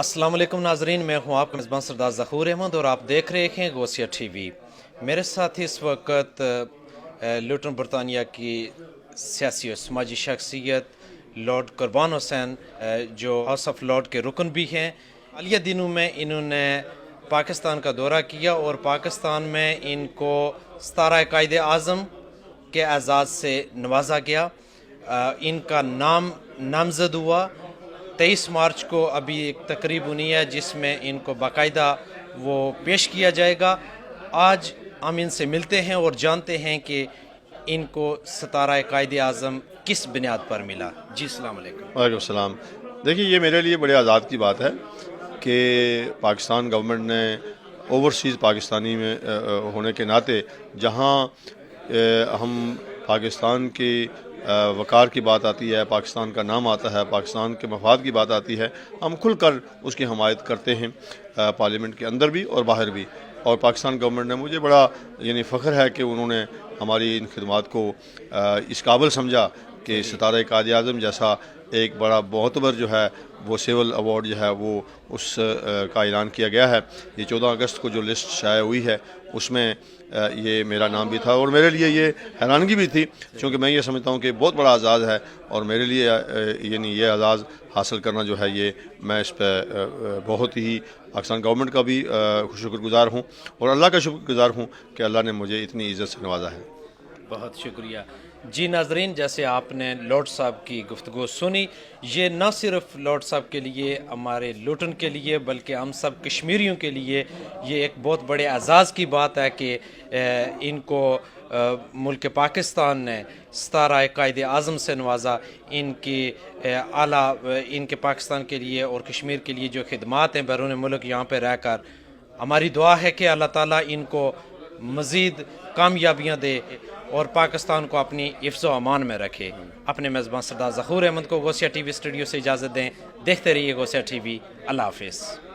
अस्सलाम वालेकुम नाजरीन, मैं हूं आपका मेज़बान सरदार ज़हूर अहमद और आप देख रहे हैं गौसिया टीवी। मेरे साथ इस वक्त लुटन बरतानिया की सियासी और समाजी शख्सियत लॉर्ड कुर्बान हुसैन, जो हाउस ऑफ लॉर्ड के रुकन भी हैं। हालिया दिनों में इन्होंने पाकिस्तान का दौरा किया और पाकिस्तान में इनको 17 कायदे आज़म के एजाज़ से नवाजा गया। इनका नाम नामजद हुआ। 23 मार्च को अभी एक तकरीब हुई है जिसमें इनको बाकायदा वो पेश किया जाएगा। आज हम इनसे मिलते हैं और जानते हैं कि इनको 17 कायदे आज़म किस बुनियाद पर मिला। जी अस्सलाम वालेकुम। वालेकुम सलाम। देखिए, ये मेरे लिए बड़े आज़ाद की बात है कि पाकिस्तान गवर्नमेंट ने ओवरसीज़ पाकिस्तानी में होने के नाते जहाँ हम पाकिस्तान की वक़ार की बात आती है, पाकिस्तान का नाम आता है, पाकिस्तान के मफाद की बात आती है, हम खुल कर उसकी हमायत करते हैं, पार्लियामेंट के अंदर भी और बाहर भी। और पाकिस्तान गवर्नमेंट ने मुझे बड़ा फ़ख्र है कि उन्होंने हमारी इन खिदमात को इस काबिल समझा कि 17 कायदे आज़म जैसा एक बड़ा मोतबर जो है वो सिविल अवार्ड जो है वो उस का ऐलान किया गया है। ये 14 अगस्त को जो लिस्ट शाया हुई है उसमें ये मेरा नाम भी था और मेरे लिए ये हैरानगी भी थी, क्योंकि मैं ये समझता हूँ कि बहुत बड़ा आज़ाद है और मेरे लिए ये आज़ाद हासिल करना जो है ये मैं इस पर बहुत ही पाकिस्तान गवर्नमेंट का भी शुक्रगुज़ार हूँ और अल्लाह का शुक्रगुज़ार हूँ कि अल्लाह ने मुझे इतनी इज़्ज़त से नवाजा है। बहुत शुक्रिया। जी नाजरीन, जैसे आपने लॉर्ड साहब की गुफ्तगू सुनी, ये न सिर्फ लॉर्ड साहब के लिए, हमारे लुटन के लिए, बल्कि हम सब कश्मीरियों के लिए ये एक बहुत बड़े एजाज़ की बात है कि इनको मुल्क पाकिस्तान ने 17 कायदे आज़म से नवाजा। इनकी आला इनके पाकिस्तान के लिए और कश्मीर के लिए जो खिदमात हैं बैरून मुल्क यहाँ पर रह कर, हमारी दुआ है कि अल्लाह ताला इनको मज़ीद कामयाबियाँ दे और पाकिस्तान को अपनी हिफ्ज़ व अमान में रखे। अपने मेज़बान सरदार ज़हूर अहमद को गौसिया टीवी स्टूडियो से इजाज़त दें। देखते रहिए गौसिया टीवी। अल्लाह हाफ़िज़।